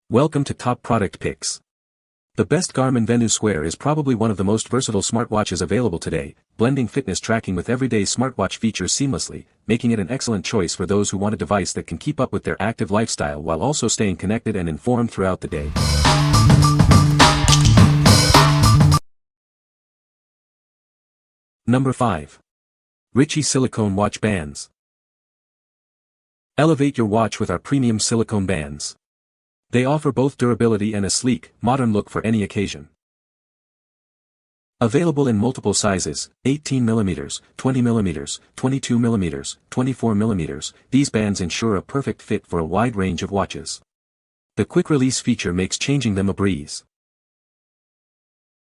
Welcome to Top Product Picks. The best Garmin Venu Sq is probably one of the most versatile smartwatches available today, blending fitness tracking with everyday smartwatch features seamlessly, making it an excellent choice for those who want a device that can keep up with their active lifestyle while also staying connected and informed throughout the day. Number 5. Ritche Silicone Watch Bands. Elevate your watch with our premium silicone bands. They offer both durability and a sleek, modern look for any occasion. Available in multiple sizes, 18mm, 20mm, 22mm, 24mm, these bands ensure a perfect fit for a wide range of watches. The quick-release feature makes changing them a breeze.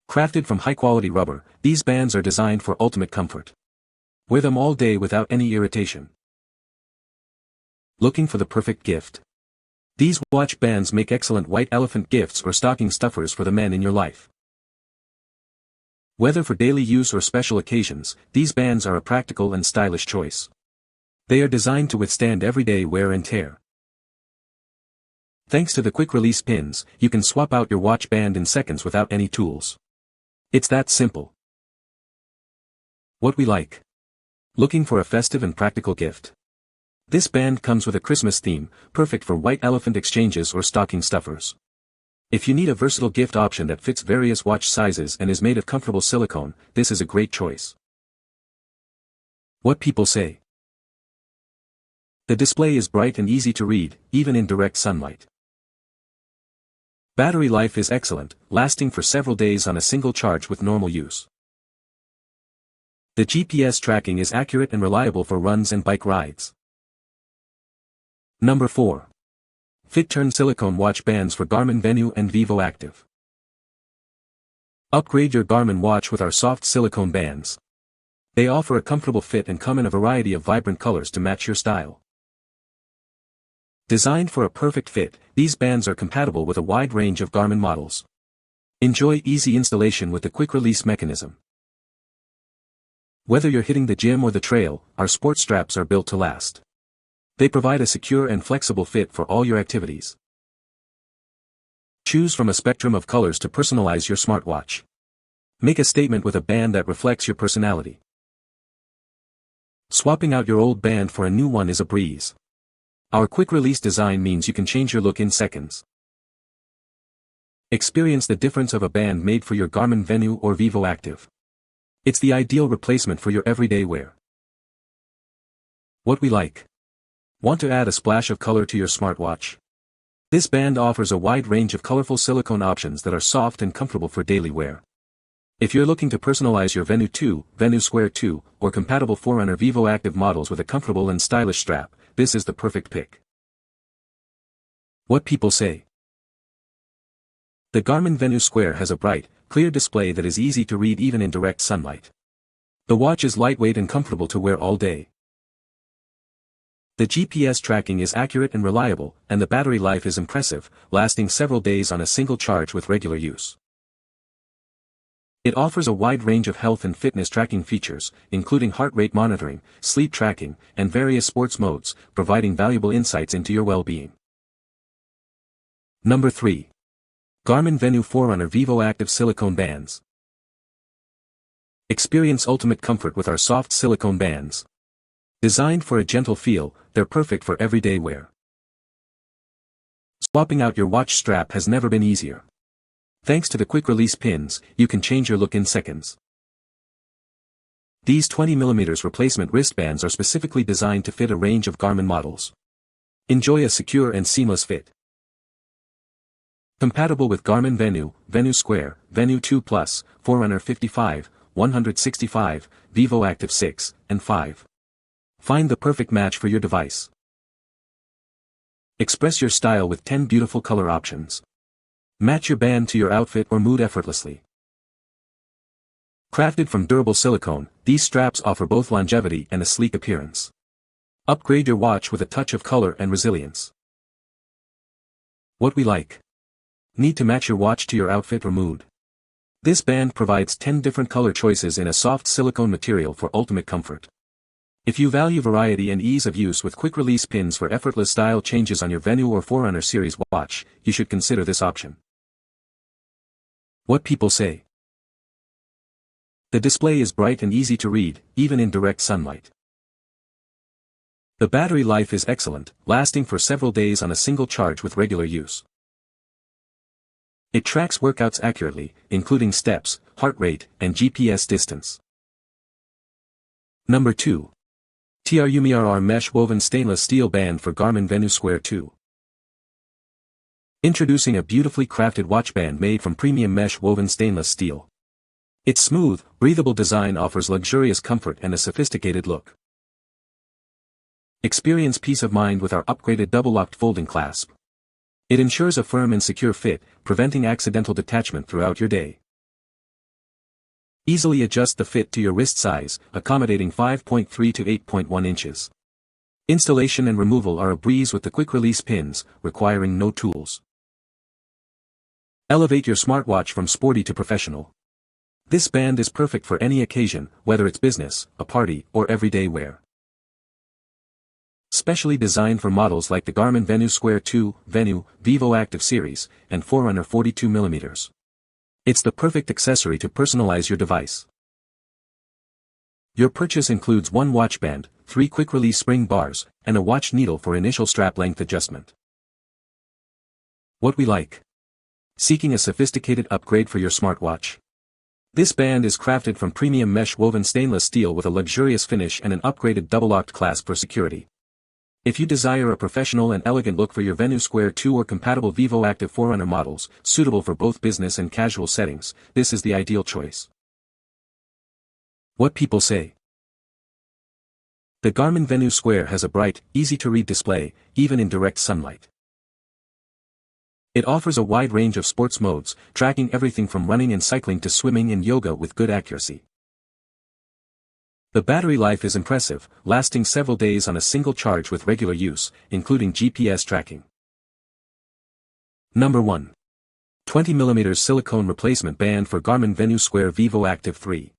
Crafted from high-quality rubber, these bands are designed for ultimate comfort. Wear them all day without any irritation. Looking for the perfect gift? These watch bands make excellent white elephant gifts or stocking stuffers for the men in your life. Whether for daily use or special occasions, these bands are a practical and stylish choice. They are designed to withstand everyday wear and tear. Thanks to the quick-release pins, you can swap out your watch band in seconds without any tools. It's that simple. What we like. Looking for a festive and practical gift? This band comes with a Christmas theme, perfect for white elephant exchanges or stocking stuffers. If you need a versatile gift option that fits various watch sizes and is made of comfortable silicone, this is a great choice. What people say. The display is bright and easy to read, even in direct sunlight. Battery life is excellent, lasting for several days on a single charge with normal use. The GPS tracking is accurate and reliable for runs and bike rides. Number 4. FitTurn Silicone Watch Bands for Garmin Venu and Vivoactive. Upgrade your Garmin watch with our soft silicone bands. They offer a comfortable fit and come in a variety of vibrant colors to match your style. Designed for a perfect fit, these bands are compatible with a wide range of Garmin models. Enjoy easy installation with the quick-release mechanism. Whether you're hitting the gym or the trail, our sport straps are built to last. They provide a secure and flexible fit for all your activities. Choose from a spectrum of colors to personalize your smartwatch. Make a statement with a band that reflects your personality. Swapping out your old band for a new one is a breeze. Our quick-release design means you can change your look in seconds. Experience the difference of a band made for your Garmin Venu or Vivoactive. It's the ideal replacement for your everyday wear. What we like. Want to add a splash of color to your smartwatch? This band offers a wide range of colorful silicone options that are soft and comfortable for daily wear. If you're looking to personalize your Venu 2, Venu Sq 2, or compatible Forerunner Vivoactive models with a comfortable and stylish strap, this is the perfect pick. What people say. The Garmin Venu Sq has a bright, clear display that is easy to read even in direct sunlight. The watch is lightweight and comfortable to wear all day. The GPS tracking is accurate and reliable, and the battery life is impressive, lasting several days on a single charge with regular use. It offers a wide range of health and fitness tracking features, including heart rate monitoring, sleep tracking, and various sports modes, providing valuable insights into your well-being. Number 3. Garmin Venu Forerunner Vivoactive Silicone Bands. Experience ultimate comfort with our soft silicone bands. Designed for a gentle feel, they're perfect for everyday wear. Swapping out your watch strap has never been easier. Thanks to the quick-release pins, you can change your look in seconds. These 20mm replacement wristbands are specifically designed to fit a range of Garmin models. Enjoy a secure and seamless fit. Compatible with Garmin Venu, Venu Sq, Venu 2 Plus, Forerunner 55, 165, Vivoactive 6, and 5. Find the perfect match for your device. Express your style with 10 beautiful color options. Match your band to your outfit or mood effortlessly. Crafted from durable silicone, these straps offer both longevity and a sleek appearance. Upgrade your watch with a touch of color and resilience. What we like. Need to match your watch to your outfit or mood? This band provides 10 different color choices in a soft silicone material for ultimate comfort. If you value variety and ease of use with quick-release pins for effortless style changes on your Venu or Forerunner series watch, you should consider this option. What people say. The display is bright and easy to read, even in direct sunlight. The battery life is excellent, lasting for several days on a single charge with regular use. It tracks workouts accurately, including steps, heart rate, and GPS distance. Number 2. TRUMiRR Mesh Woven Stainless Steel Band for Garmin Venu Sq 2. Introducing a beautifully crafted watch band made from premium mesh woven stainless steel. Its smooth, breathable design offers luxurious comfort and a sophisticated look. Experience peace of mind with our upgraded double-locked folding clasp. It ensures a firm and secure fit, preventing accidental detachment throughout your day. Easily adjust the fit to your wrist size, accommodating 5.3 to 8.1 inches. Installation and removal are a breeze with the quick-release pins, requiring no tools. Elevate your smartwatch from sporty to professional. This band is perfect for any occasion, whether it's business, a party, or everyday wear. Specially designed for models like the Garmin Venu Sq 2, Venu, Vivoactive series, and Forerunner 42mm. It's the perfect accessory to personalize your device. Your purchase includes one watch band, 3 quick-release spring bars, and a watch needle for initial strap length adjustment. What we like. Seeking a sophisticated upgrade for your smartwatch? This band is crafted from premium mesh woven stainless steel with a luxurious finish and an upgraded double-locked clasp for security. If you desire a professional and elegant look for your Venu Sq 2 or compatible Vivoactive Forerunner models, suitable for both business and casual settings, this is the ideal choice. What people say. The Garmin Venu Sq has a bright, easy-to-read display, even in direct sunlight. It offers a wide range of sports modes, tracking everything from running and cycling to swimming and yoga with good accuracy. The battery life is impressive, lasting several days on a single charge with regular use, including GPS tracking. Number 1. 20mm silicone replacement band for Garmin Venu Sq Vivoactive 3.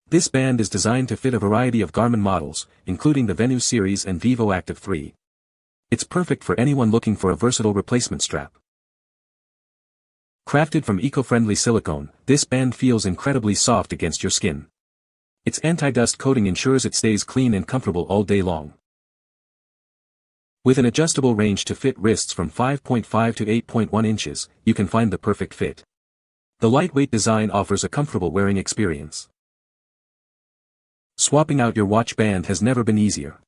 This band is designed to fit a variety of Garmin models, including the Venu series and Vivoactive 3. It's perfect for anyone looking for a versatile replacement strap. Crafted from eco-friendly silicone, this band feels incredibly soft against your skin. Its anti-dust coating ensures it stays clean and comfortable all day long. With an adjustable range to fit wrists from 5.5 to 8.1 inches, you can find the perfect fit. The lightweight design offers a comfortable wearing experience. Swapping out your watch band has never been easier.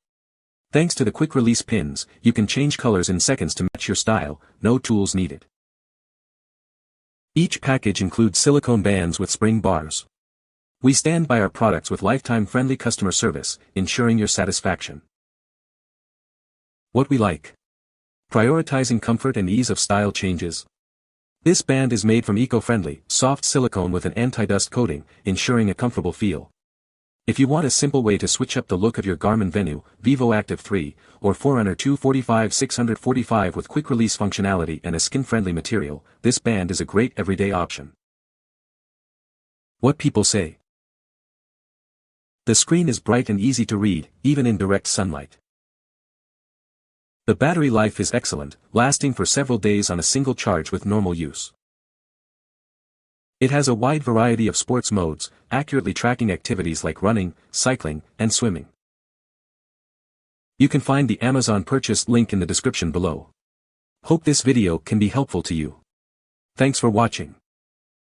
Thanks to the quick-release pins, you can change colors in seconds to match your style, no tools needed. Each package includes silicone bands with spring bars. We stand by our products with lifetime-friendly customer service, ensuring your satisfaction. What we like. Prioritizing comfort and ease of style changes. This band is made from eco-friendly, soft silicone with an anti-dust coating, ensuring a comfortable feel. If you want a simple way to switch up the look of your Garmin Venu, Vivoactive 3, or Forerunner 245-645 with quick-release functionality and a skin-friendly material, this band is a great everyday option. What people say. The screen is bright and easy to read, even in direct sunlight. The battery life is excellent, lasting for several days on a single charge with normal use. It has a wide variety of sports modes, accurately tracking activities like running, cycling, and swimming. You can find the Amazon purchase link in the description below. Hope this video can be helpful to you. Thanks for watching.